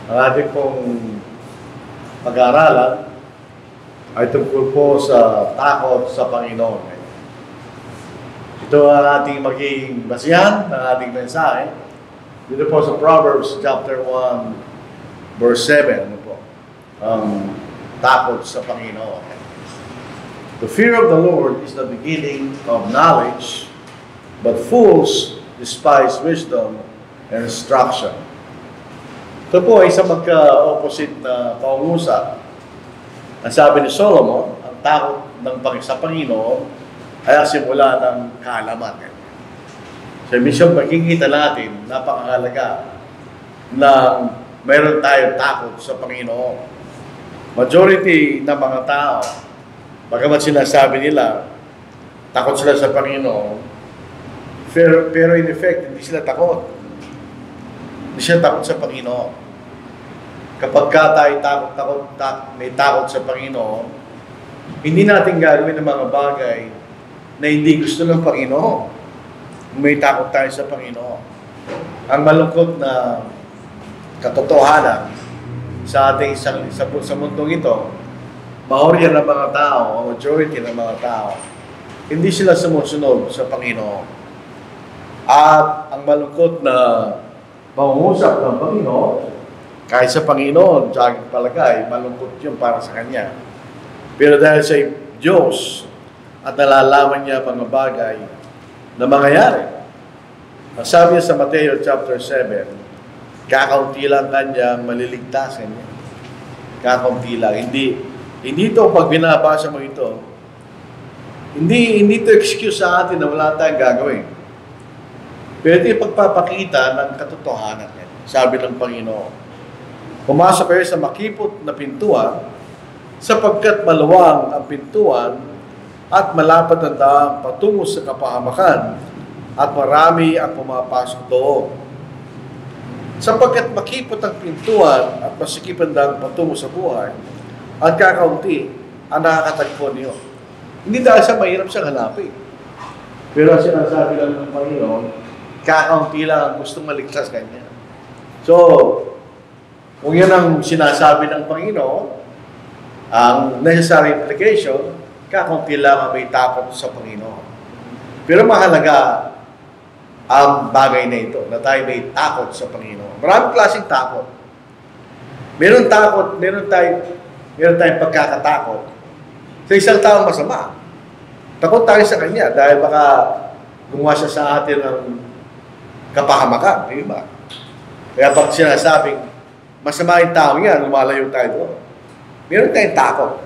Ang ating pong pag-aaralan ay tungkol po sa takot sa Panginoon. Ito ang ating magiging basihan ng ating mensahe. Dito po sa Proverbs chapter 1, verse 7. Ano po? Takot sa Panginoon. The fear of the Lord is the beginning of knowledge, but fools despise wisdom and instruction. Ito po ay isang magka-opposite na pangungusap. Ang sabi ni Solomon, ang takot sa Panginoon ay ang simula ng kaalaman. So, minsan makikita natin, napakahalaga na mayroon tayong takot sa Panginoon. Majority ng mga tao, bagamat sinasabi nila, takot sila sa Panginoon, pero in effect, hindi sila takot. Hindi sila takot sa Panginoon. Kapag tayo may takot sa Panginoon, hindi natin gagawin ng mga bagay na hindi gusto ng Panginoon. May takot tayo sa Panginoon. Ang malungkot na katotohanan sa ating sa mundong ito, mahorya ng mga tao, majority ng mga tao, hindi sila sumusunod sa Panginoon. At ang malungkot na pangungusap ng Panginoon, kahit sa Panginoon, sa aking palagay, malungkot yun para sa Kanya. Pero dahil sa Diyos, at nalalaman niya mga bagay na mangyayari. Ang sabi niya sa Mateo chapter 7, kakaunti lang Kanyang maliligtasan niya. Kakaunti lang. Hindi ito, pag binabasa mo ito, hindi ito excuse sa atin na wala tayong gagawin. Pero ito yung pagpapakita ng katotohanan niya. Sabi ng Panginoon, pumasok kayo sa makipot na pintuan, sapagkat maluwang ang pintuan at malapad ang daan patungo sa kapahamakan, at marami ang pumapasok doon. Sapagkat makipot ang pintuan at masikip ang daan patungo sa buhay, at kakaunti ang nakakatagpo niyo. Hindi dahil sa mahirap siyang hanapin. Pero ang sinasabi lang ng Panginoon, kakaunti lang ang gustong maligtas Kanya. So, kung yan ang sinasabi ng Panginoon, ang necessary implication, kakaunti lang ang may takot sa Panginoon. Pero mahalaga ang bagay na ito, na tayo may takot sa Panginoon. Maraming klaseng takot. Meron tayong pagkakatakot sa isang taong masama. Takot tayo sa Kanya dahil baka gumawa siya sa atin ng kapahamakan. Di ba? Kaya pag sinasabing masama yung tao yan, lumalayo tayo doon. Meron tayong takot.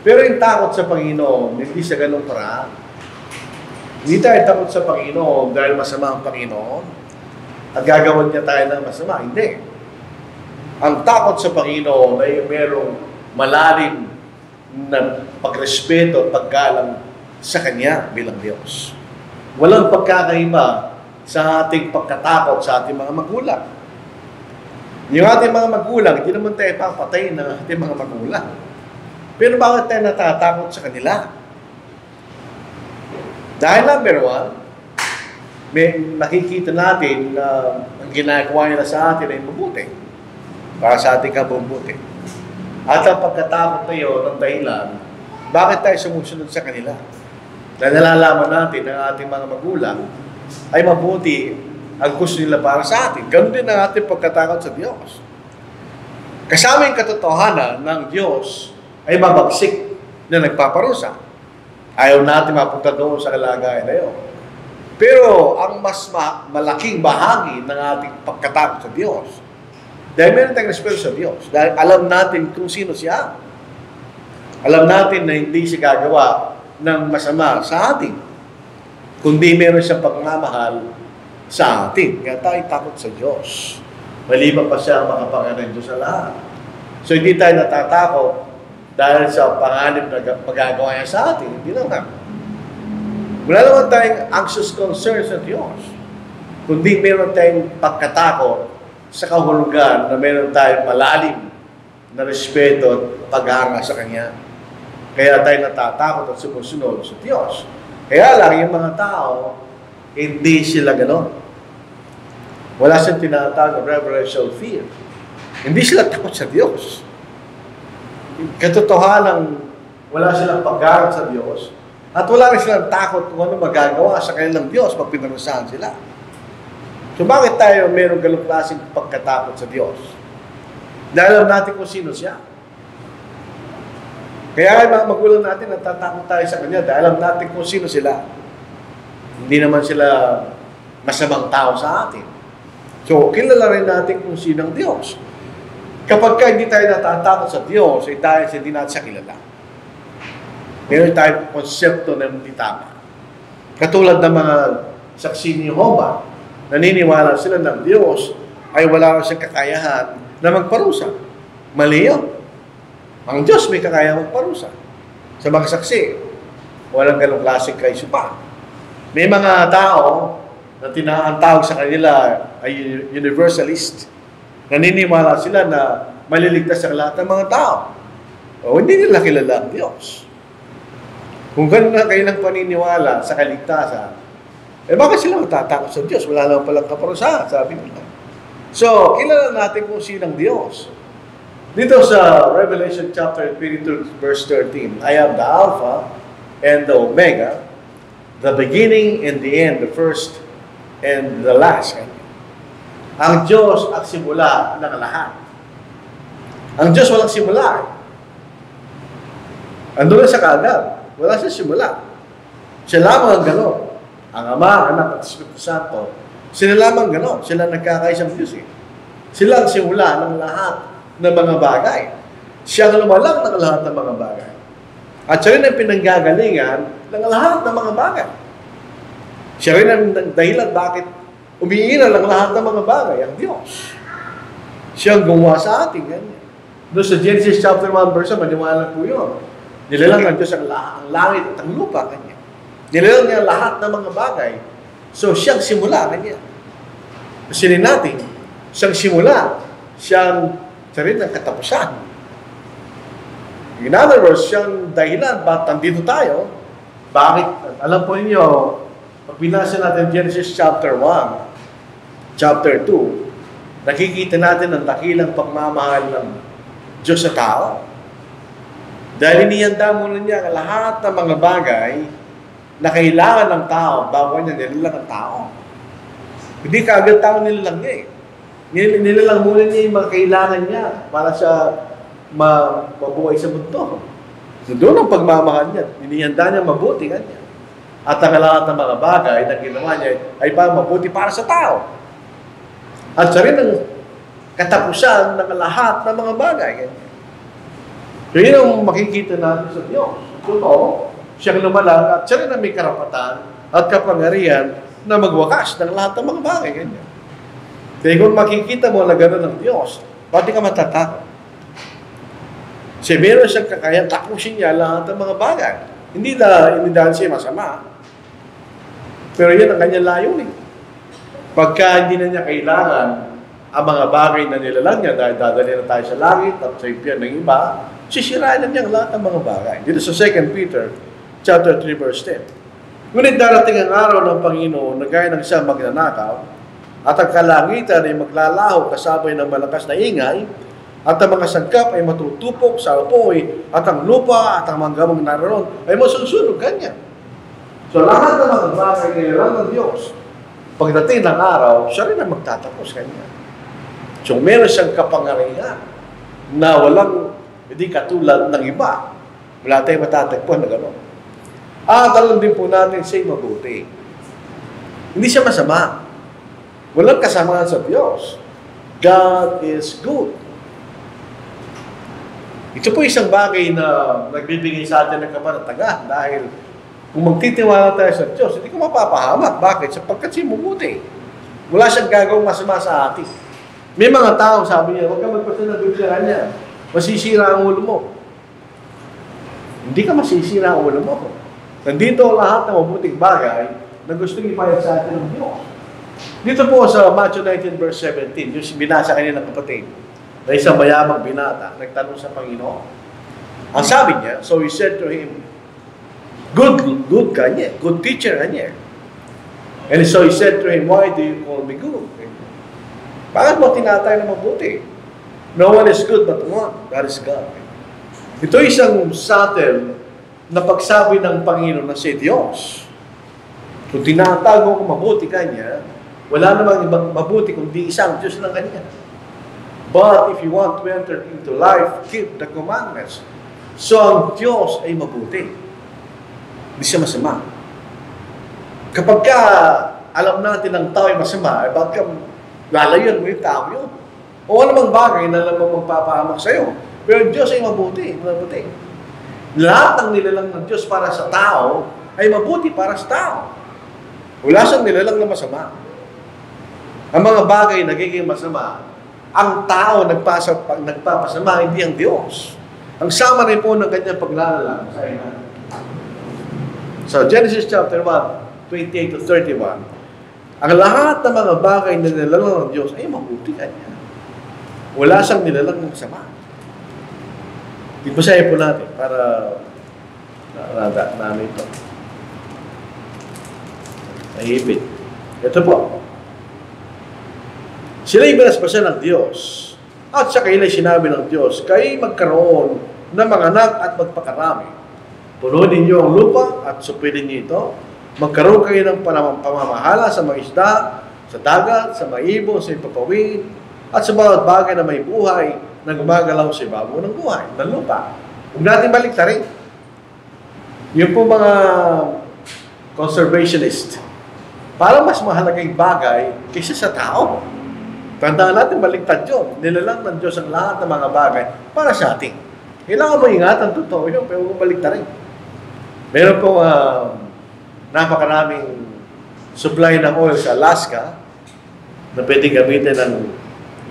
Pero yung takot sa Panginoon, hindi sa ganung paraan. Hindi tayo takot sa Panginoon dahil masama ang Panginoon at gagawin niya tayo ng masama. Hindi. Ang takot sa Panginoon ay merong malalim na pagrespeto at paggalang sa Kanya bilang Diyos. Walang pagkakaiba sa ating pagkatakot sa ating mga magulang. Yung ating mga magulang, hindi naman tayo papatayin ng ating mga magulang. Pero bakit tayo natatakot sa kanila? Dahil number one, may nakikita natin na ang ginagawa nila sa atin ay mabuti. Para sa ating kabubuti. At ang pagkatakot na yun, ang dahilan, bakit tayo sumusunod sa kanila? Dahil nalalaman natin na ating mga magulang ay mabuti ang gusto nila para sa atin. Ganun din ang ating pagkatakot sa Diyos. Kasama yung katotohanan ng Diyos ay mabagsik na nagpaparusa. Ayaw natin mapunta doon sa kalagayan na yun. Pero ang mas malaking bahagi ng ating pagkatakot sa Diyos, dahil meron tayong respeto sa Diyos, dahil alam natin kung sino siya. Alam natin na hindi siya gagawa ng masama sa atin, kundi meron siyang pagmamahal sa atin. Kaya tayo takot sa Diyos. Maliban pa siya makapangalan Diyos sa lahat. So hindi tayo natatakot dahil sa panganib na magagawa niya sa atin. Hindi naman. Wala naman tayong anxious concern sa Diyos. Kundi meron tayong pagkatakot sa kahulugan na meron tayong malalim na respeto at paghanga sa Kanya. Kaya tayo natatakot at sumusunod sa Diyos. Kaya lang, yung mga tao, hindi sila ganon. Wala siyang tinatawag na reverential fear. Hindi sila takot sa Diyos. Katotohanan, wala silang paggarap sa Diyos at wala rin silang takot kung ano magagawa sa kanilang Diyos pag pinarusahan sila. So bakit tayo mayroong ganong klaseng pagkatakot sa Diyos? Dahil alam natin kung sino siya. Kaya mga magulang natin, natatakot tayo sa Kanya dahil alam natin kung sino sila. Hindi naman sila masamang tao sa atin. So, kilala rin natin kung sino ang Diyos. Kapag hindi tayo natatakot sa Diyos, ay dahil hindi natin siya kilala. Meron tayong konsepto na hindi tama. Katulad ng mga saksi ni Jehovah, naniniwala sila ng Diyos ay wala rin siyang kakayahan na magparusa. Mali yun. Ang Diyos may kakayahan magparusa. Sa mga saksi, walang ganong klaseng kaisupa. May mga tao na tawag sa kanila ay universalist. Naniniwala sila na maliligtas ang lahat ng mga tao. O hindi nila kilala ang Diyos. Kung gano'n na kailang paniniwala sa kaligtasan, bakit sila matatakot sa Diyos? Wala naman palang kaparusahan, sabi nila. So, kilala natin kung sinang Diyos. Dito sa Revelation chapter 22, verse 13, I am the Alpha and the Omega, the beginning and the end, the first and the last. Ang Diyos ang simula ng lahat. Ang Diyos walang simula. Ando na siya kaagad. Wala siya simula. Siya lamang ang gano'n. Ang Ama, Anak at Espiritu Santo, sila lamang gano'n. Sila nagkakaisang Diyos eh. Sila ang simula ng lahat ng mga bagay. Siya ang lumalang ng lahat ng mga bagay. At siya rin ang pinanggagalingan ng lahat ng mga bagay. Siya rin ang dahilan bakit umiiral ang lahat ng mga bagay, ang Diyos. Siya ang gumawa sa atin. Ganyan. Doon sa Genesis chapter 1 verse 1, maniwala po yun. Nilalang ng Diyos ang langit at ang lupa. Ganyan. Nilalang niya lahat ng mga bagay. So, siyang simula. Ganyan. Kasi natin, siyang simula. Siya rin ang katapusan. In other words, siyang dahilan ba't nandito tayo. Bakit? Alam po ninyo, pag binasa natin Genesis chapter 1, chapter 2, nakikita natin ang dakilang pagmamahal ng Diyos sa tao. Dahil inihanda muna niya ang lahat ng mga bagay na kailangan ng tao bago niya nilalang ang tao. Hindi kaagad tao nilalang niya eh. Nilalang muna niya yung mga kailangan niya para sa mabuhay sa mundo. So doon ang pagmamahal niya. Inihanda niya mabuti kanya. At ang lahat ng mga bagay na ginawa niya ay mabuti para sa tao. At siya rin ang katapusan ng lahat ng mga bagay. So yun ang makikita natin sa Diyos. Totoo, siyang lumalang at siya rin ang may karapatan at kapangyarihan na magwakas ng lahat ng mga bagay. Ganyan. Kaya kung makikita mo na gano'n ng Diyos, pati ka matatakot. Siya meron siyang kakayang tapusin niya lahat ng mga bagay. Hindi dahil siya masama. Pero yan ang kanyang layunin. Pagka hindi na niya kailangan ang mga bagay na nilalang niya dahil dadali na tayo sa langit at sa impyan ng iba, sisirain na niya ang lahat ng mga bagay. Dito sa 2 Peter chapter 3 verse 10. Ngunit darating ang araw ng Panginoon na gaya ng isang magnanakaw at ang kalangitan ay maglalaho kasabay ng malakas na ingay at ang mga sangkap ay matutupok sa apoy at ang lupa at ang mga gamang naroon ay masusunog ganyan. So lahat ng mga bagay na nilalang ng Diyos, pagdating ng araw, siya rin ang magtatapos kanya. So meron siyang kapangyarihan na walang hindi katulad ng iba. Wala tayong matatagpuan na gano'n. Alam din po natin siya'y mabuti. Hindi siya masama. Walang kasamaan sa Diyos. God is good. Ito po isang bagay na nagbibigay sa atin ng kapanatagan dahil kung magtitiwala tayo sa Diyos, hindi ko mapapahamak. Bakit? Sapagkat siya mabuti. Wala siyang gagawang masama sa atin. May mga tao, sabi niya, huwag ka magpasa ng Biblia niya. Masisira ang ulo mo. Hindi ka masisira ang ulo mo. Nandito lahat ng mabuting bagay na gustong ipahayag sa atin ng Diyos. Dito po sa Matthew 19 verse 17, yung binasa kanina ng kapatid, na isang mayamang binata, nagtanong sa Panginoon. Ang sabi niya, so he said to him, good ka niya, good teacher ka niya. And so he said to him, why do you call me good? Bakit mo tinatay na mabuti? No one is good but one, that is God. Ito isang subtle na pagsabi ng Panginoon na si Diyos. Kung tinatago ko mabuti kanya, wala namang ibang mabuti kundi isang Diyos lang kanya. But if you want to enter into life, keep the commandments. So ang Diyos ay mabuti. Hindi siya masama. Kapag ka alam natin ang tao ay masama, ay bakit lalayuan mo yung tao yun? O anumang bagay na alam mo magpapahamak sa'yo. Pero ang Diyos ay mabuti. Mabuti. Lahat ng nilalang ng Diyos para sa tao ay mabuti para sa tao. Wala siyang nilalang na masama. Ang mga bagay nagiging masama, ang tao nagpapasama, hindi ang Diyos. Ang sama rin po ng kanyang paglalalang sa ina. So, Genesis chapter 1, 28 to 31, ang lahat ng mga bagay na nilalang ng Diyos ay mabuti kanya. Wala siyang nilalang ng masama. Ibasahin po natin para namin ito. Nahihipit. Ito po. Sila'y binasbasan ng Diyos. At sa kanila sinabi ng Diyos, kayo'y magkaroon ng mga anak at magpakarami. Punuin niyo ang lupa at supilin niyo ito. Magkaroon kayo ng pamamahala sa mga isda, sa dagat, sa mga ibon, sa ipapawid, at sa bawat bagay na may buhay na gumagalaw sa ibabaw ng buhay, ng lupa. Huwag natin baliktarin. Yung po mga conservationist, parang mas mahalagang bagay kaysa sa tao. Tandaan natin, baliktad yun. Nilalang ng Diyos ang lahat ng mga bagay para sa atin. Kailangan mo ingatan, totoo yun, pero huwag baliktarin. Meron po napakaraming supply ng oil sa Alaska na pwedeng gamitin ng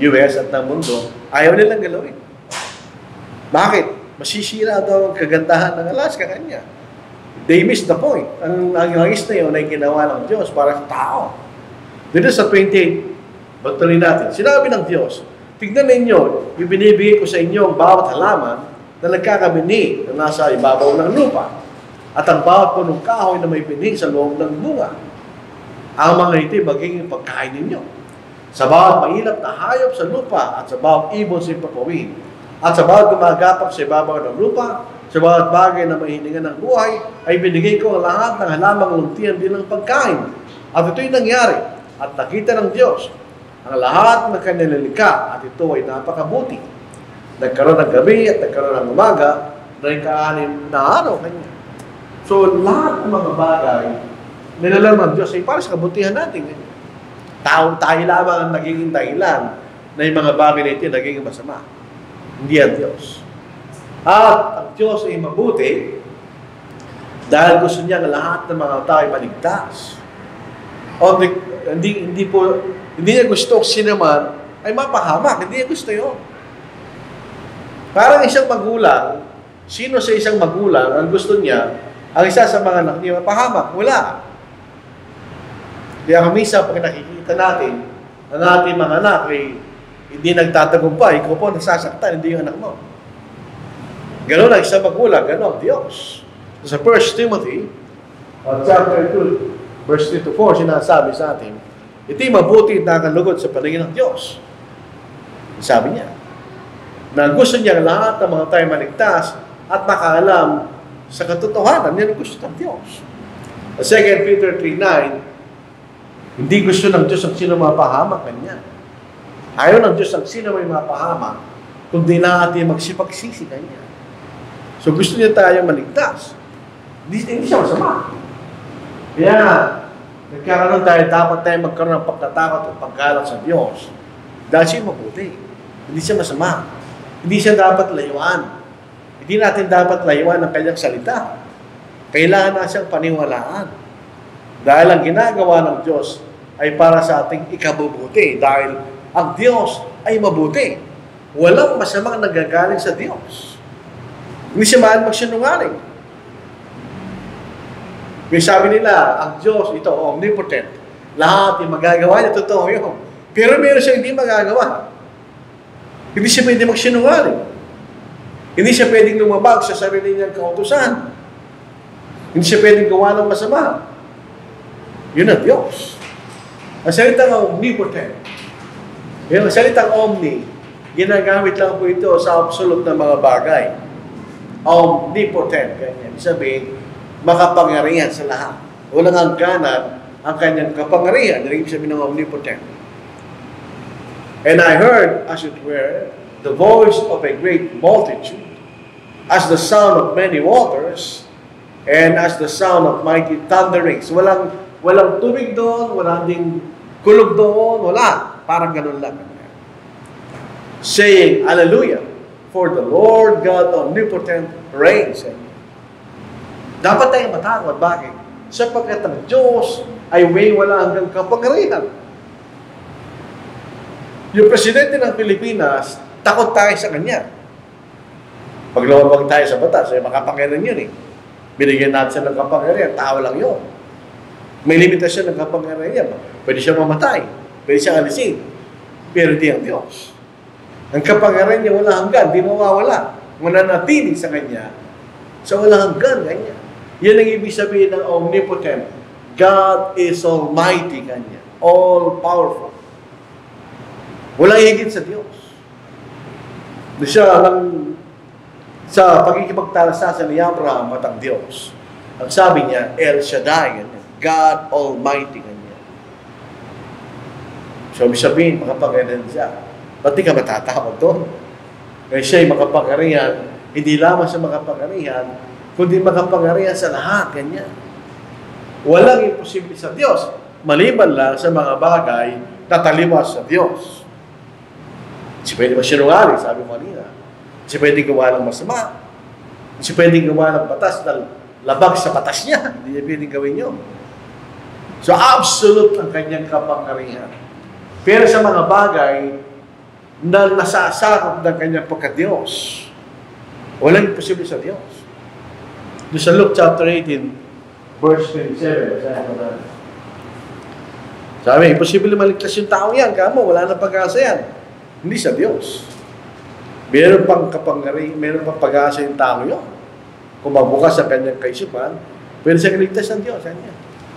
US at ng mundo, ayaw nilang galawin. Bakit? Masisira daw ang kagandahan ng Alaska kanya. They missed the point. Ang langis na yun ay ginawa ng Diyos para sa tao. Dito sa 28, batuloy natin. Sinabi ng Diyos, tignan ninyo, ibinibigay ko sa inyo ang bawat halaman na nagkakabini na nasa ibabaw ng lupa at ang bawat punong kahoy na may bini sa loob ng bunga. Ang mga ito magiging pagkain ninyo. Sa bawat mailap na hayop sa lupa at sa bawat ibon sa ipapawid at sa bawat gumagapang sa ibabaw ng lupa, sa bawat bagay na mahiningan ng buhay, ay binigay ko ang lahat ng halamang luntian bilang pagkain. At ito'y nangyari at nakita ng Diyos ang lahat ng kanilalika at ito ay napakabuti. Nagkaroon ng gabi at nagkaroon ng umaga na ika-anim na araw kanya. So, lahat ng mga bagay nilalang ng Diyos ay para sa kabutihan natin. Tayo lamang ang nagiging dahilan na yung mga bagay na ito nagiging masama. Hindi ang Diyos. At ang Diyos ay mabuti dahil gusto niya ang lahat ng mga tao ay maligtas. O hindi niya gusto sinaman ay mapahamak. Hindi niya gusto yun. Parang isang magulang, sino sa isang magulang ang gusto niya, ang isa sa mga anak niya mapahamak? Wala. Kaya kamisa pag nakikita natin, ang ating mga anak ay hindi nagtatagumpay, ikaw po nasasaktan, hindi yung anak mo. Ganon ang isang magulang, ganon ang Diyos. Sa 1 Timothy, chapter 2, verse 3 to 4, sinasabi sa atin, ito'y mabuti at nakalugod sa paningin ng Diyos. Sabi niya, na gusto niya lahat ng mga tayo maligtas at makaalam sa katotohanan. Yan ang gusto ng Diyos. Sa 2 Peter 3:9, hindi gusto ng Diyos ang sino mapahamak kanya. Ayaw ng Diyos ang sino may mapahamak, kundi na ating magsipagsisi kanya. So gusto niya tayong maligtas. Hindi siya masama. Kaya nagkakaroon tayo, dapat tayo magkaroon ng pagtatakot at paggalang sa Diyos. Dahil siya mabuti. Hindi siya masama. Hindi siya dapat layuan. Hindi natin dapat layuan ang kanyang salita. Kailangan na siyang paniwalaan. Dahil ang ginagawa ng Diyos ay para sa ating ikabubuti. Dahil ang Diyos ay mabuti. Walang masamang nagagaling sa Diyos. Hindi siya mahal magsinungaling. May sabi nila, ang Diyos, ito, omnipotent. Lahat yung magagawa niya, totoo yun. Pero meron siya hindi magagawa. Hindi siya pwede magsinungaling. Hindi siya pwedeng lumabag sa sarili niyang kautusan. Hindi siya pwedeng gawa ng masama. Yun ang Diyos. Ang salitang omnipotent. Yung salitang omni, Ginagamit lang po ito sa absolute na mga bagay. Omnipotent, ganyan. Sabihin, makapangyarihan sa lahat. Walang hangganan ang kanyang kapangyarihan. Ibig sabihin ng omnipotent. And I heard, as it were, the voice of a great multitude, as the sound of many waters, and as the sound of mighty thunderings. Walang tubig doon, walang ding kulog doon, wala. Parang ganun lang. Saying, Hallelujah, for the Lord God omnipotent reigns. Dapat tayong matakot. Bakit? Sapagkat ang Diyos ay may wala hanggang kapangyarihan. Yung presidente ng Pilipinas, takot tayo sa kanya. Pag lumabag tayo sa batas, ay makapangyarihan yun eh. Binigyan natin siya ng kapangyarihan, tao lang yun. May limitasyon ng kapangyarihan yan. Pwede siyang mamatay, pwede siyang alisin, pero di ang Diyos. Ang kapangyarihan niya wala hanggan, di mawawala. Mananatili sa kanya, sa wala hanggan, kanya. Yan ang ibig sabihin ng omnipotent. God is almighty, kanya. All-powerful. Walang higit sa Diyos. Siya lang sa pagkikipagtalasa ni Abraham at ang Diyos. Ang sabi niya, El Shaddai, ganyan. God Almighty, ganyan. So, sabihin, makapangyarihan siya. Ba't di ka matatakot doon? Kaya siya'y makapangyarihan, hindi lamang sa makapangyarihan, kundi makapangyarihan sa lahat, ganyan. Walang imposible sa Diyos, maliban lang sa mga bagay na taliwas sa Diyos. Si pwede ba sinungaling, sabi mo kanina. Si pwede gawa ng masama. Si pwede gawa ng batas na labag sa batas niya. Hindi niya pwede gawin yun. So, absolute ang kanyang kapangyarihan. Pero sa mga bagay na nasasakop ng kanyang pagka-Diyos, walang imposible sa Diyos. Doon sa Luke chapter 18, verse 27, sabi, imposible maligtas yung tao yan. Kamo, wala na pag-asa yan. Hindi sa Diyos. Meron pang kapangyarihan, meron pang pag-asa yung tao yun. Kung mabukas ang kanyang kaisipan, pwede siya kaligtas ng Diyos.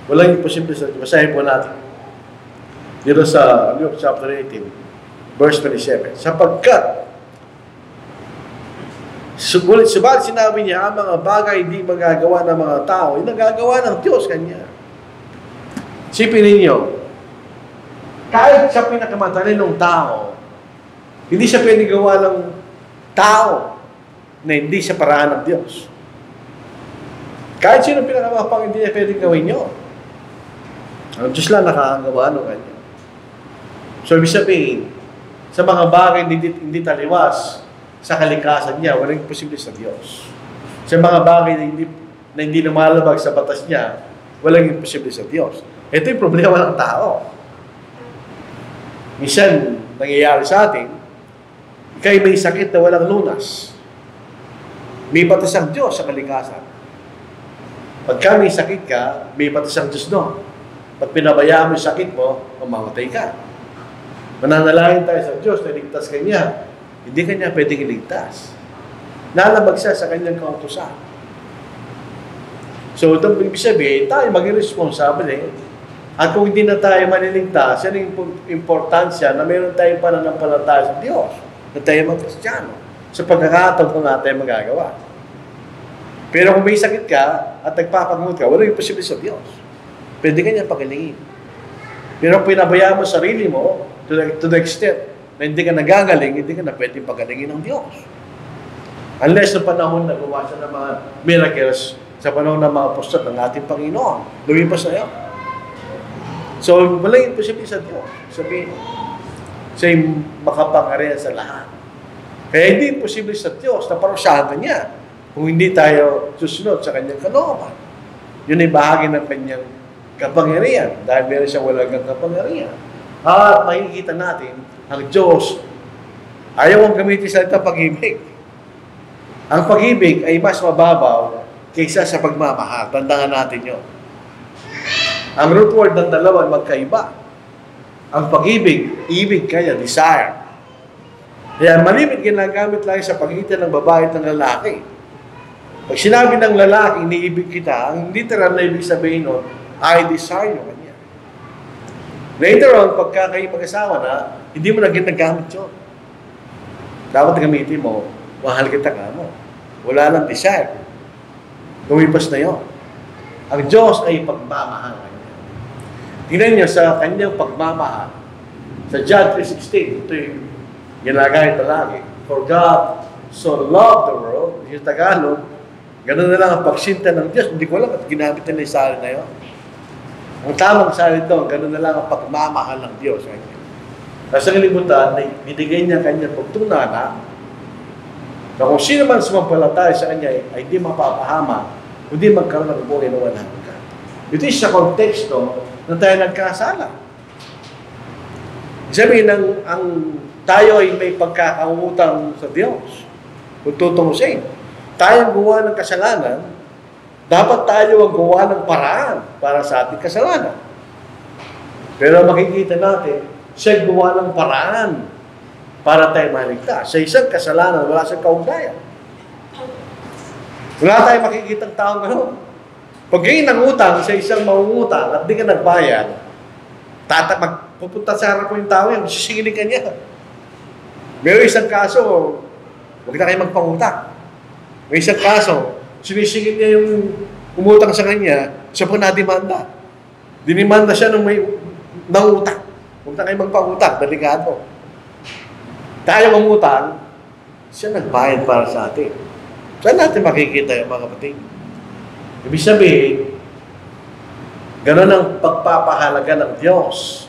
Walang imposible sa Diyos. Basahin po natin. Dito sa Luke chapter 18, verse 27. Sapagkat, subalit sinabi niya, ang mga bagay hindi magagawa ng mga tao, ay nagagawa ng Diyos kanya. Sipin ninyo, kahit sa pinakamatalinong tao, hindi siya pwede gawa ng tao na hindi sa paraan ng Diyos. Kahit sino pinakamapang hindi niya pwede gawin yun. Ang Diyos lang nakakagawa ng kanya. So, ibig sabihin, sa mga bagay hindi taliwas sa kalikasan niya, walang imposible sa Diyos. Sa mga bagay na hindi lumalabag sa batas niya, walang imposible sa Diyos. Ito yung problema ng tao. Minsan, nangyayari sa atin, ikay may sakit na walang lunas. May batas ang Diyos sa kalikasan. Pagka may sakit ka, may batas ang Diyos doon. Pag pinabayaan mo yung sakit mo, mamamatay ka. Mananalangin tayo sa Diyos na iligtas ka niya. Hindi ka niya pwedeng iligtas. Nalabag siya sa kanyang kautusan. So, ito ibig sabihin, tayo maging responsable. At kung hindi na tayo maniligtas, yan ang importansya na meron tayong pananampalataya sa Diyos. Na tayo mag-Kristiyano. Sa pagkakataon kung nga tayo magagawa. Pero kung may sakit ka at nagpapagamot ka, walang imposible sa Diyos. Pwede ka niya pagalingin. Pero kung pinabayaan mo sarili mo to the extent na hindi ka nagagaling, hindi ka na pwede pagalingin ng Diyos. Unless na panahon na gumawa siya ng mga miracles sa panahon ng mga apostol ng ating Panginoon. Lumipas na yun. So, walang imposible sa Diyos. Sabihin, siya'y makapangyarihan sa lahat. Kaya hindi imposible sa Diyos na parusahan niya kung hindi tayo susunod sa kanyang kalooban. Yun ay bahagi ng kanyang kapangyarihan dahil meron siyang walang kapangyarihan. At makikita natin, ang Diyos ayaw ang gamitin sa ito pag-ibig. Ang pag-ibig ay mas mababaw kaysa sa pagmamahal. Tandaan natin yun. Ang root word ng dalawa ay magkaiba. Ang pag-ibig, ibig kaya, desire. Kaya malimit ginagamit lang sa pagitan ng babae at ng lalaki. Pag sinabi ng lalaki, iniibig kita, ang literal na ibig sabihin nun, I desire you kanya. Later on, pagka kayo mag-asawa na, hindi mo na ginagamit yun. Dapat gamitin mo, mahal kita ka mo. Wala nang desire. Lumipas na yun. Ang Diyos ay pagmamahal. Tingnan niyo sa kanyang pagmamahal. Sa John 3:16, ito yung ginagay palagi. For God so loved the world, yung Tagalog, ganun na lang ang pagsinta ng Diyos. Hindi ko alam at ginamit nila yung salin na yun. Ang tamang salin ito, ganun na lang ang pagmamahal ng Diyos. Kasi ang libutan, binigay niya kanyang pagtunana na kung sino man sumampalataya sa kanya ay hindi mapapahama, kundi magkaroon ng buhay na walang hanggan. Ito is sa konteksto na tayo nagkasala. Sabihin, ang tayo ay may pagkakautang sa Diyos. Kung tutungusin, tayo gumawa ng kasalanan, dapat tayo ang gumawa ng paraan para sa ating kasalanan. Pero makikita natin, siya gumawa ng paraan para tayo maligtas. Sa isang kasalanan, wala siyang kaugnayan. Wala tayong makikita ng taong gano'n. Pag kayo nangutang sa isang mangungutang at di ka nagbayad, pupunta sa harap mo yung tao yan, sisingilin ka niya. Pero isang kaso, huwag na kayo magpangutang. May isang kaso, sinisingil niya yung umutang sa kanya, siya po nadimanda. Dinimanda siya nung may nangutang. Huwag na kayo magpangutang, delikado. Tayo umutang, siya nagbayad para sa atin. Saan natin makikita yung mga kapatid? Ibig sabihin, gano'n ang pagpapahalaga ng Diyos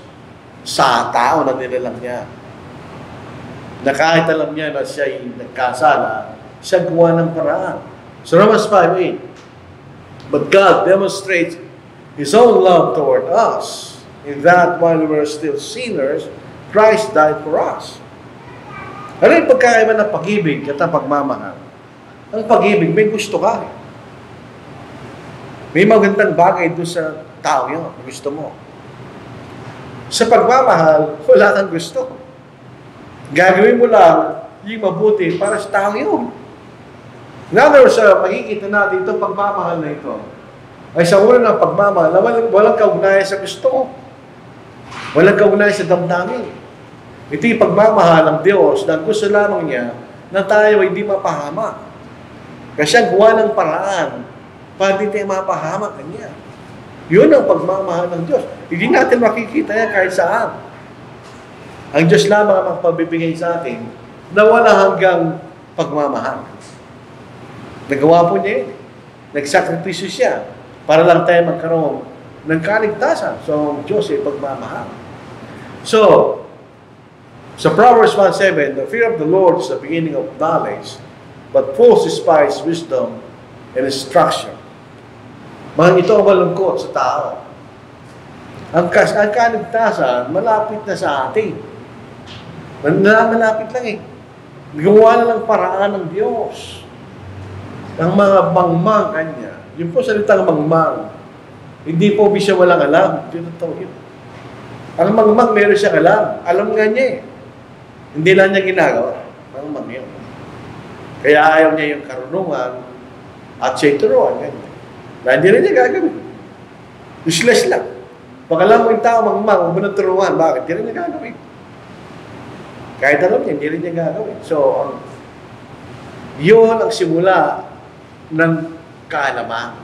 sa tao na nilalang niya. Na kahit alam niya na siya ay nagkasala, siya gawa ng paraan. So Romans 5:8, but God demonstrates His own love toward us in that while we were still sinners, Christ died for us. Ano yung pagkaiba ng pag-ibig at ang pagmamahal? Ang pag-ibig, may gusto ka. May magandang bagay doon sa tao yun, gusto mo. Sa pagmamahal, wala kang gusto. Gagawin mo lang yung mabuti para sa tao yun. In other words, makikita natin itong pagmamahal na ito ay sa una ng pagmamahal na walang kaugnayan sa gusto mo. Walang kaugnayan sa damdamin. Ito yung pagmamahal ng Diyos na gusto lamang niya na tayo ay hindi mapahama. Kasi siya gawa ng paraan para hindi tayo mapahama kanya. Yun ang pagmamahal ng Diyos. Hindi natin makikita yan kahit saan. Ang Diyos lamang ang magpabibigay sa atin na wala hanggang pagmamahal. Nagawa po niya yun. Nagsakripisyo siya para lang tayo magkaroon ng kaligtasan. So, ang Diyos ay pagmamahal. So, sa Proverbs 1:7, the fear of the Lord is the beginning of knowledge, but fools despise wisdom and instruction. Mga ito ang malungkot sa tao. Ang kaligtasan, malapit na sa atin. Malapit lang eh. Gumawa na ng paraan ng Diyos. Ang mga mangmang kanya, yun po salitang mangmang, hindi po siya walang alam. Totoo yun. Ang mangmang, meron siyang alam. Alam nga niya eh. Hindi lang niya ginagawa. Mangmang yun. Kaya ayaw niya yung karunungan at siya'y turuan. Na hindi rin niya gagawin. Useless lang. Pag alam mo yung tao mangmang, huwag mo nang turuan. Bakit? Hindi rin niya gagawin. Kahit alam niya, hindi rin niya gagawin. So, yun ang simula ng kaalaman.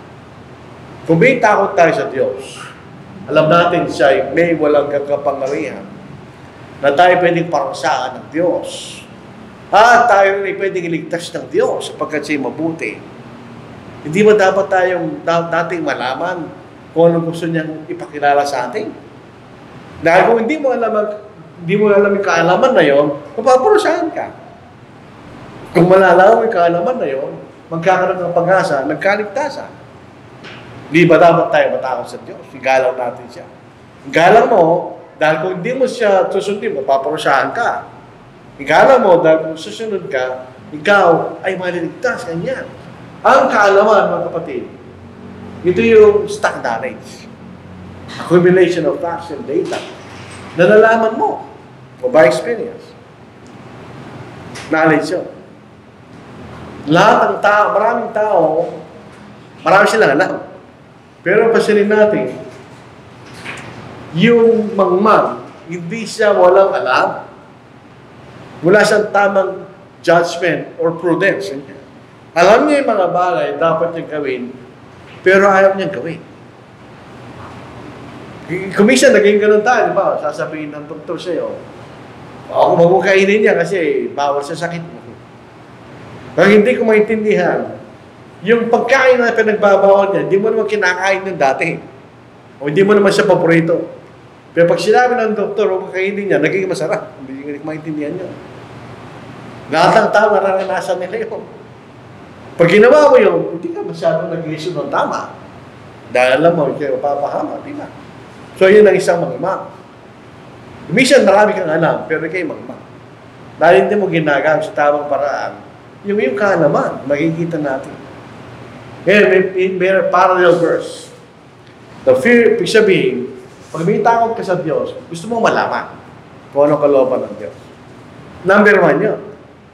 Kung may takot tayo sa Diyos, alam natin siya may walang kapangyarihan na tayo pwedeng parusahan ng Diyos. At tayo rin pwedeng iligtas ng Diyos sapagkat siya'y mabuti. Hindi ba dapat dating malaman kung ano gusto niyang ipakilala sa atin? Dahil kung hindi mo alam yung kaalaman na yon, mapaparusahan ka. Kung malalaman mo yung kaalaman na yon, magkakaroon ng pag-asa, nagkaligtasan. Di ba dapat tayo matakot sa Diyos? Igalang natin siya. Igalang mo, dahil kung hindi mo siya susundin, mapaparusahan ka. Igalang mo, dahil kung susunod ka, ikaw ay maliligtas kanya. Ang kaalaman, mga kapatid, ito yung stock knowledge. Accumulation of facts and data. Nalalaman mo by experience. Knowledge yun. Lahat ng tao, marami silang alam. Pero pasilin natin, yung mangmang, hindi siya walang alam. Wala siyang tamang judgment or prudence. Alam niya yung mga bagay dapat niyang gawin, pero ayaw niyang gawin. Kumisa, naging ganun tayo, di ba? Sasabihin ng doktor sa'yo, ako magmukainin niya kasi bawal sa sakit mo. Kaya hindi ko maintindihan, yung pagkain na pinagbabawal niya, hindi mo naman kinakain ng dati. O hindi mo naman siya paborito. Pero pag sinabi ng doktor, huwag kainin niya, naging masarap. Hindi ko maintindihan niya. Lahat ng tao, naranasan nila yun. Pag ginawa mo yun, hindi ka masyadong nag-iisip ng tama. Dahil alam mo, kayo papahama, di ba? So, yun ang isang mag-ima. Minsan, marami kang alam, pero kayo mag-ima. Dahil hindi mo ginagamit sa tamang paraan, yung kaalaman, makikita natin. Ngayon, may parallel verse. The fear, ibig sabihin, pag may takot ka sa Diyos, gusto mo malaman kung anong kalooban ng Diyos. Number 1 yun.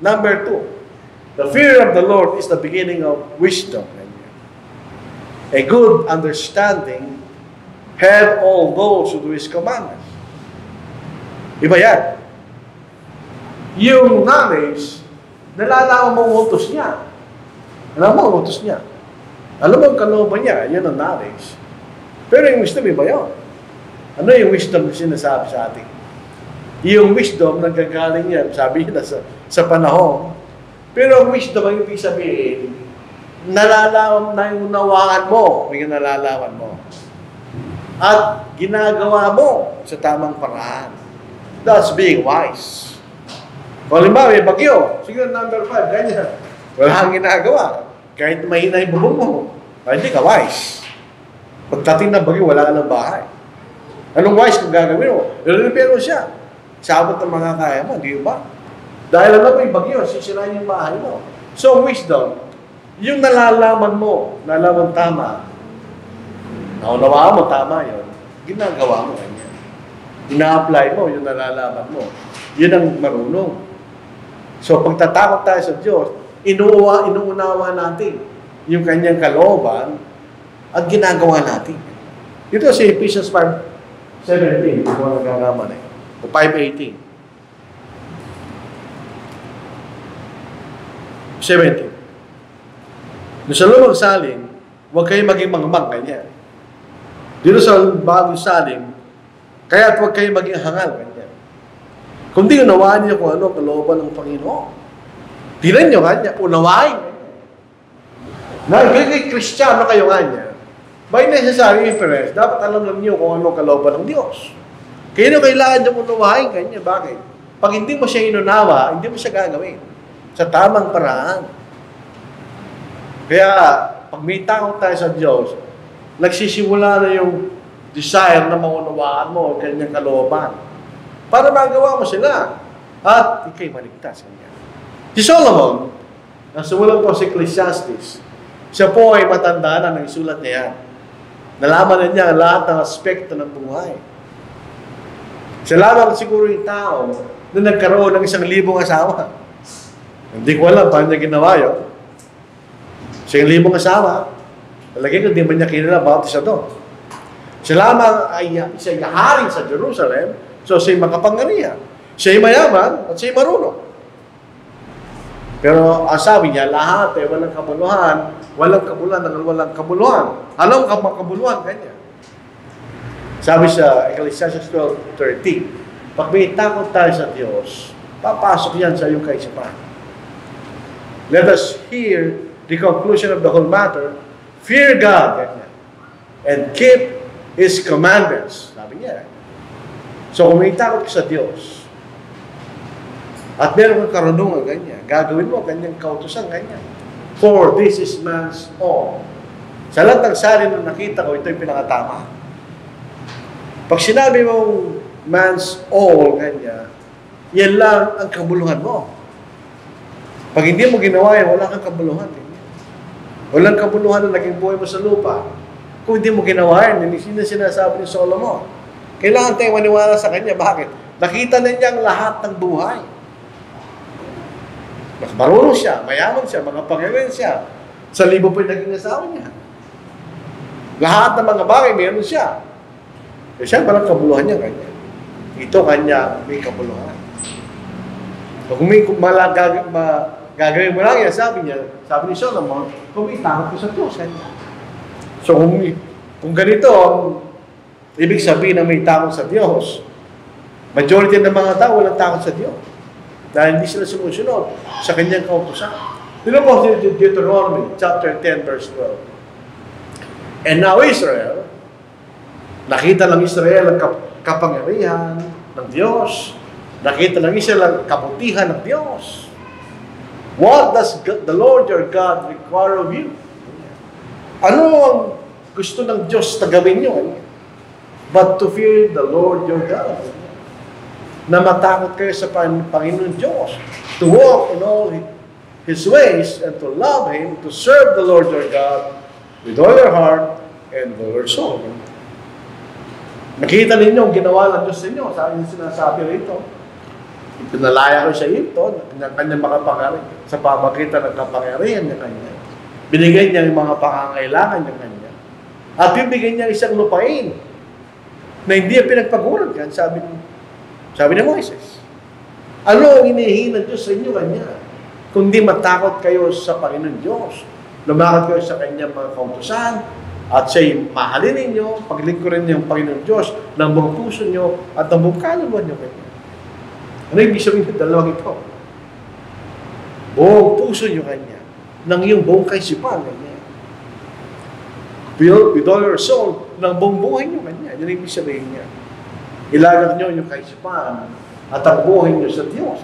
Number 2, the fear of the Lord is the beginning of wisdom. A good understanding have all those who do His commandments. Iba yan. Yung knowledge, nalalaman mo ang utos niya. Alam mo ang utos niya. Alam mo ang kalooban niya, yun ang knowledge. Pero yung wisdom, iba yun. Ano yung wisdom na sinasabi sa atin? Yung wisdom, nagkagaling yan, sabi niya sa panahon. Pero ang wisdom, ang ibig sabihin, nalalaman na yung nawaan mo, yung nalalaman mo. At ginagawa mo sa tamang paraan. That's being wise. Kung halimbawa, may bagyo, siguro number 5, ganyan. Wala kang ginagawa. Kahit mahina yung bubong mo, hindi ka wise. Pagdating ng bagyo, wala ka ng bahay. Anong wise kung gagawin mo? Pero siya. Sabot ng mga kaya mo, di ba? Dahil alam mo yung bagyo, sisirain yung bahay mo. So, wisdom, yung nalalaman mo, nalalaman tama, naunawaan mo, tama yun, ginagawa mo ganyan. Ina-apply mo, yung nalalaman mo. Yun ang marunong. So, pagtatakot tayo sa Diyos, inuunawa natin yung kanyang kalooban at ginagawa natin. Ito si Ephesians 5:17, kung nagkakaman eh. O 5:18. 17. Nung sa lumang salin, huwag kayo maging mangmang kanya. Dito sa bagong salin, kaya't huwag kayo maging hangal kanya. Kundi unawaan niyo kung ano kalooban ng Panginoon. Tinan niyo kanya, unawain kanya. Kay Kristiyano kayo kanya, by necessary inference, dapat alam niyo kung ano kalooban ng Diyos. Kaya nyo kailangan niyo unawain kanya. Bakit? Pag hindi mo siya inunawa, hindi mo siya gagawin sa tamang paraan. Kaya, pag may takot tayo sa Diyos, nagsisimula na yung desire na maunawaan mo kanyang kalooban. Para magawa mo sila. At ikay maligtas kanya. Si Solomon, nasulat po sa Ecclesiastes, siya po ay matanda na nagsulat niya. Nalaman na niya lahat ng aspekto ng buhay. Siya lamang siguro yung tao na nagkaroon ng 1,000 asawa. Hindi ko alam paano niya ginawa yun. 1,000 asawa. Talagay ko, hindi man niya kilala about siya doon. Siya lamang ay isa hari sa Jerusalem, so siya'y makapangyarihan. Siya'y mayaman at siya'y marunong. Pero ang sabi niya, lahat ay walang kabuluhan, walang kabuluhan. Anong kabuluhan kanya? Sabi sa Ecclesiastes 12:13, pag may takot tayo sa Diyos, papasok yan sa iyong kaisipan. Let us hear the conclusion of the whole matter. Fear God, ganyan, and keep His commandments. Sabi niya. So kung may takot ka sa Diyos, at meron kang karunungan, ganyan, gagawin mo kanyang kautusan, ganyan. For this is man's all. Sa lahat ng salin na nakita ko, ito yung pinakatama. Pag sinabi mong man's all, ganyan, yan lang ang kabuluhan mo. Pag hindi mo ginawa yan, wala kang kabuluhan. Ganyan. Walang kabuluhan na naging buhay mo sa lupa. Kung hindi mo ginawa yan, hindi sinasabi ni Solomon. Kailangan tayong maniwala sa kanya. Bakit? Nakita na niya ang lahat ng buhay. Marunong siya, mayaman siya, makapangyarihan siya. Sa libo po yung naging asawa niya. Lahat ng mga bagay, meron siya. Eh siya, parang kabuluhan niya kanya. Ito kanya, may kabuluhan. Kung gagawin mo lang yan, sabi ni Solomon, kung may takot ko sa Diyos. So kung ganito, ibig sabihin na may takot sa Diyos, majority ng mga tao walang takot sa Diyos. Dahil hindi sila sumusunod sa kanyang kautusan. Tignan mo sa Deuteronomy chapter 10 verse 12. And now Israel, nakita lang Israel ang kapangyarihan ng Diyos. Nakita lang Israel ang kabutihan ng Diyos. What does the Lord your God require of you? Ano ang gusto ng Diyos na gawin nyo? But to fear the Lord your God. Na matakot kayo sa Panginoon Diyos. To walk in all His ways and to love Him, to serve the Lord your God with all your heart and all your soul. Nakita ninyo ang ginawa ng Diyos sa inyo. Sabi niyo sinasabi rito. Pinalaya ko sa ito ng kanyang makapangyarihan. Sa pamagitan ng kapangyarihan niya kanya. Binigay niya yung mga pangangailangan niya kanya. At bibigyan niya isang lupain na hindi ang pinagpaguran yan, sabi ni Moises. Ano ang inihihin ng Diyos sa inyo kanya? Kundi matakot kayo sa Panginoon Diyos. Lumakad kayo sa kanyang mga kautusan at siya'y mahalin ninyo, paglingkurin niyo ang Panginoon Diyos ng buong puso niyo at ng buong kaluluwa niyo kanya. Ano ibig sabihin ng dalawang ito? Buong puso niyo kanya, ng iyong buong kaisipan kanya. With all your soul, ng buong buhay niyo kanya. Yan ibig sabihin niya. Ilagak niyo yung kaisipan at ang buhay niyo sa Diyos.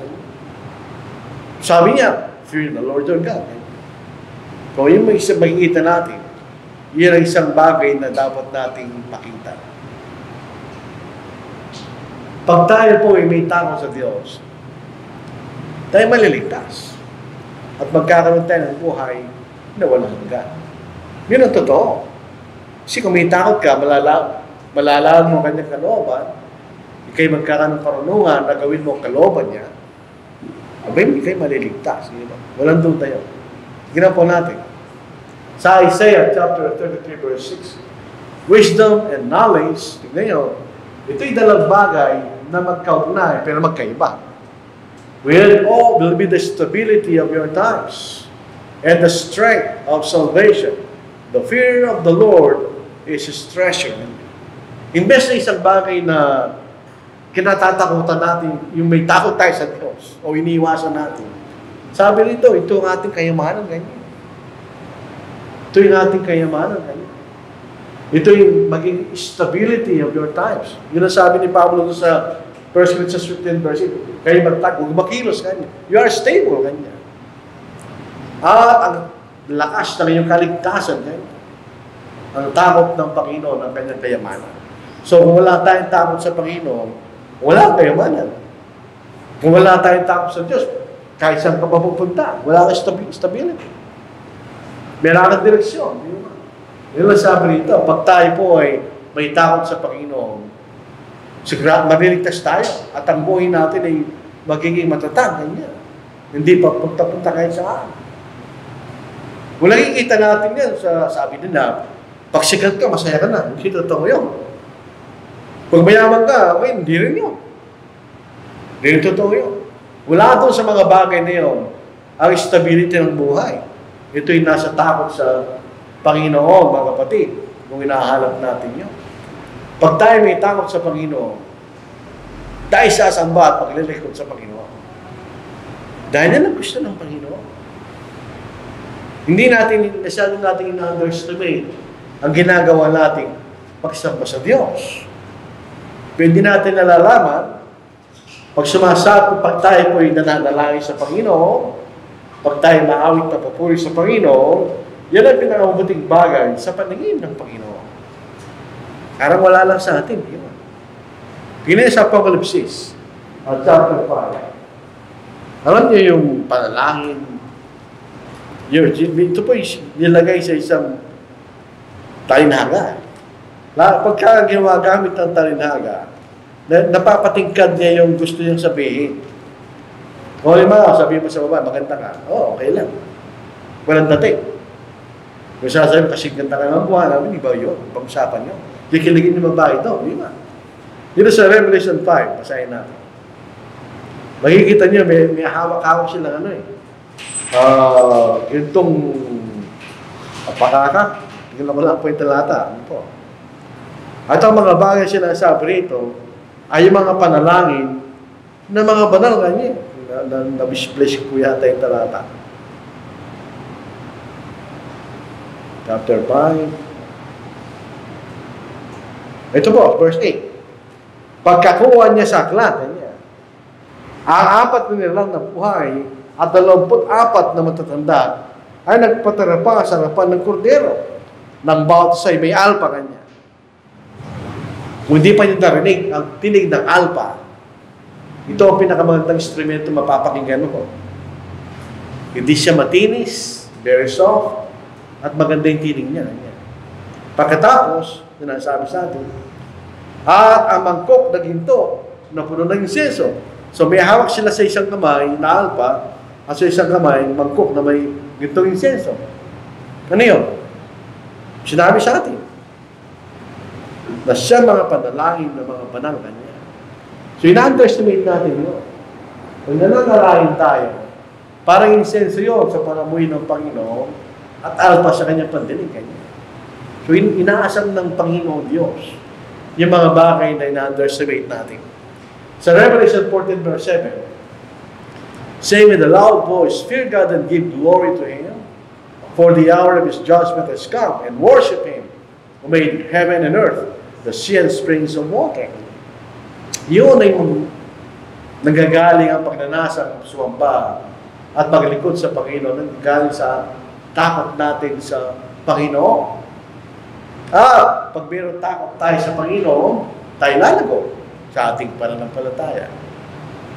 Sabi niya, fear the Lord your God. Kung yung makikita natin, yan ang isang bagay na dapat nating makita. Pag tayo po ay may takot sa Diyos, tayo maliligtas. At magkakaroon tayo ng buhay na walang hanggan. Yun ang totoo. Kasi kung may takot ka, malalaman mo ang kanyang kalooban, ikay magkakaroon ng karunungan na gawin mo ang kalooban niya, abay, ikay maliligtas. Walang duda yun. Tignan po natin. Sa Isaiah chapter 33 verse 6, wisdom and knowledge, tignan nyo, ito'y dalawang bagay na magkaugnay pero magkaiba. Will be the stability of your times and the strength of salvation. The fear of the Lord is His treasure. Imbes na isang bagay na kinatatakutan natin, yung may takot tayo sa Diyos o iniiwasan natin. Sabi rito, ito ang ating kayamanan ganyan. Ito yung ating kayamanan ganyan. Ito yung maging stability of your times. Yun ang sabi ni Pablo sa 1 Corinthians 15 verse 8. Kayo magtag, huwag makilos ganyan. You are stable ganyan. At ang lakas ng iyong kaligtasan ganyan. Ang takot ng Panginoon ang kanyang kayamanan. So kung wala tayong takot sa Panginoon, wala kang kayamanan. Kung wala tayong takot sa Diyos, kahit saan ka mapupunta, wala kang stability. Meron kang direksyon. Yun lang sabi rito, pag tayo po ay may takot sa Panginoon, sigurado mariligtas tayo at ang buhay natin ay magiging matatag. Ganyan. Hindi pa punta-punta kahit saan. Wala kikita natin yan sa sabi nila, pag sikat ka, masaya ka na. Hindi totoo yun. Pag mayaman ka, okay, hindi rin yun. Hindi rin totoo yun. Wala doon sa mga bagay na yun ang stability ng buhay. Ito'y nasa takot sa Panginoon, mga kapatid, kung hinahanap natin yun. Pag tayo may takot sa Panginoon, tayo sasamba at paglilikod sa Panginoon. Dahil yan ang gusto ng Panginoon. Hindi natin, masyadong natin ina-underestimate ang ginagawa nating pagsamba sa Diyos. Pwede natin nalalaman, pag pag tayo po'y nananalangin sa Panginoon, pag tayo maawit na papuri sa Panginoon, yan ang pinakabuting bagay sa paningin ng Panginoon. Karang wala lang sa atin. Tingnan sa Apocalypse, chapter 5. Alam niyo yung panalangin, ito po nilagay sa isang talinhaga. Pagka ginagamit ng talinhaga, napapatingkad niya yung gusto niyang sabihin. O sabihin mo sa baba, maganda ka. Okay lang. Walang dating. Kung sasabihin, kasi ganda ka ng buwan, namin, iba yun. Pag-usapan nyo. Kikiligin yung babae ito. Di ba? Dito sa Revelation 5, basahin natin. Makikita niyo, may hawak-hawak silang gintong pakaka. Tingnan mo lang po yung talata. Ano po? At ang mga bagay sinasabi rito ay yung mga panalangin na mga banal kanya. Na-misplace ko yata yung talata. Chapter 5. Ito po, verse 8. Pagkakuha niya sa aklat, ang 4 na nilang nabuhay at 24 na matatanda ay nagpatarapa sa harapan ng kordero ng bawat isa may alpa kanya. Kung hindi pa niyo narinig ang tinig ng alpa, ito ang pinakamagandang instrumento mapapakinggan mo. Hindi siya matinis, very soft, at maganda yung tinig niya. Pagkatapos, sinasabi sa atin, at ang mangkok na ginto na puno ng insenso. So may hawak sila sa isang kamay na alpa at sa isang kamay mangkok na may gintong insenso. Ano yun? Sinabi sa atin na siya mga panalangin ng mga banal kanya. So ina-underestimate natin yun. Kung nananalangin tayo, parang insenso yun sa panamuhin ng Panginoon at alpa sa kanyang pandinig kanya. So inaasam ng Panginoon Diyos yung mga bagay na ina-underestimate natin. Sa Revelation 14 verse 7, saying with a loud voice, fear God and give glory to Him, for the hour of His judgment has come, and worship Him who made heaven and earth, the sea and springs of water. Yun ay nanggagaling ang pagnanasa, sumamba, at maglingkod sa Panginoon, nanggagaling sa takot natin sa Panginoon. Pag mayroon takot tayo sa Panginoon, tayo lalago sa ating pananampalataya.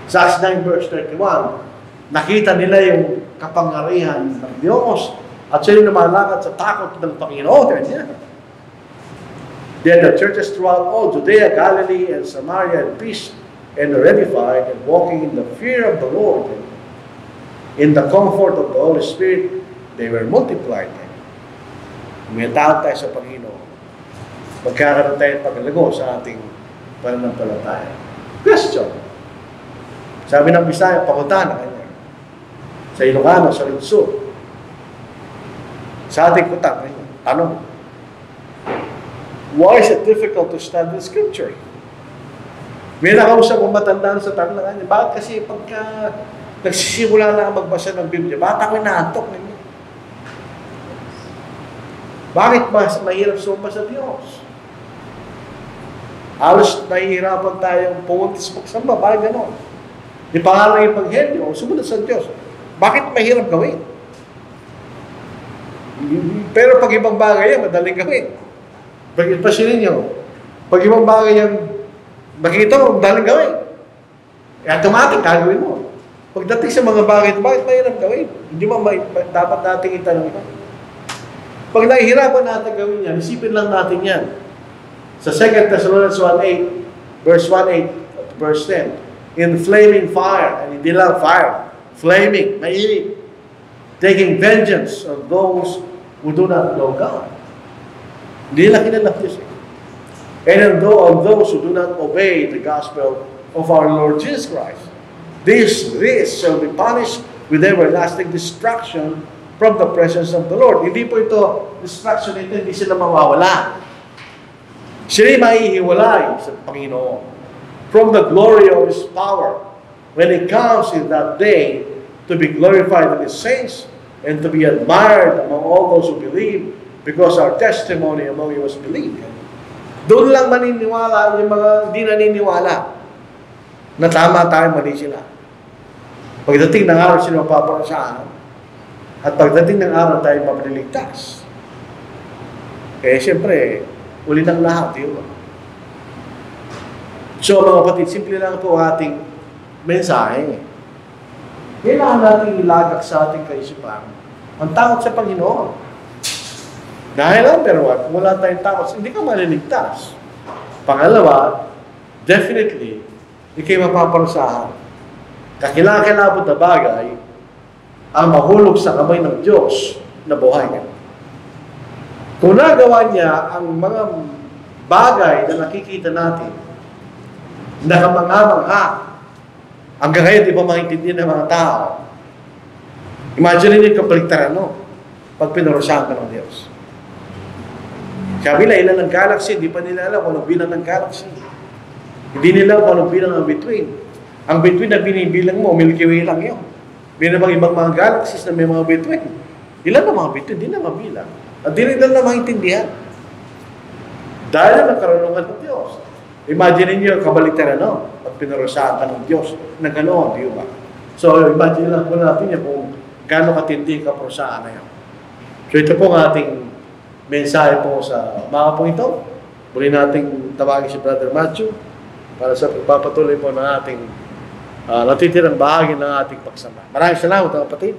Sa Acts 9 verse 31, nakita nila yung kapangyarihan ng Diyos at sila lumalakad sa takot ng Panginoon. Then the churches throughout all Judea, Galilee, and Samaria had peace and were edified and walking in the fear of the Lord. In the comfort of the Holy Spirit, they were multiplied. May takot tayo sa Panginoon. Magkakaroon tayo paglago sa ating pananampalataya. Question. Sabi ng Bisaya, pakutan na kanya. Sa Ilocano, sa Lungsod. Sa ating kutak, tanong. Why is it difficult to study Scripture? May nakausap kong matandaan sa tanong na kanya. Bakit kasi pagka nagsisimula na magbasa ng Biblia, bakit ako inaantok ninyo? Bakit mas mahirap sumpa sa Diyos? Halos nahihirapan tayong pumuntis magsamba. Bakit gano'n? Di pangalan ng Ebanghelyo, sumunod sa Diyos. Bakit mahirap gawin? Pero pag ibang bagay yan, madaling gawin. Pasilin nyo, pag ibang bagay yan, makikita mo, madaling gawin. Automatic, gagawin mo. Pagdating sa mga bagay, bakit mahirap gawin? Hindi mo dapat natin itanong ito. Pag nahihirapan natin gawin yan, isipin lang natin yan. Sa 2 Thessalonians 1:8, verse 1:8, verse 10, in flaming fire, and hindi lang fire, flaming, mainit, taking vengeance on those who do not know God. Hindi lang kinalap Diyos. And on those who do not obey the gospel of our Lord Jesus Christ. This shall be punished with everlasting destruction from the presence of the Lord. Hindi po ito, destruction ito, hindi sila mawawala. Sila maihiwalay sa Panginoon from the glory of His power when He comes in that day to be glorified in His saints and to be admired among all those who believe because our testimony among you was believed. Doon lang maniniwala yung mga hindi naniniwala na tama tayo, mali sila. Pagdating ng araw sila mapaparusahan at pagdating ng araw tayo mapaligtas. Kaya siyempre, uli ng lahat, yun. So mga kapatid, simple lang po ating mensahe. Kailangan natin ilagak sa ating kaisipan ang takot sa Panginoon. Dahil number one, kung wala tayong takot, hindi ka maliligtas. Pangalawa, definitely, hindi kayo mapaparusahan. Kakilakilabot na bagay ang mahulog sa kamay ng Diyos na buhay niya. Kung nagawa niya ang mga bagay na nakikita natin, nakamangha-mangha, Hanggang ngayon, di pa maintindihan ng mga tao. Imagine niyo yung kabaliktaran, no? Pag pinarusahan ka ng Diyos. Sabi nila, ilan ang galaxy, di pa nila alam kung anong bilang ng galaxy. Hindi nila alam kung anong bilang ng between. Ang between na binibilang mo, Milky Way lang yun. Binabang ibang mga galaxies na may mga between. Ilan ang mga between, di na mabilang. At di rin na maintindihan. Dahil ang karunungan ng Diyos. Imagine niyo yung kabaliktaran, no? Pag pinarusahan ka ng Diyos, na gano'n, di ba? So, imagine lang po natin yan kung gano'ng katindi ka parusahan na yan. So, ito po ang ating mensahe po sa mga pong ito. Muli nating tawagin si Brother Matthew para sa pagpapatuloy po ng ating natitirang bahagi ng ating pagsama. Maraming salamat, mga kapatid.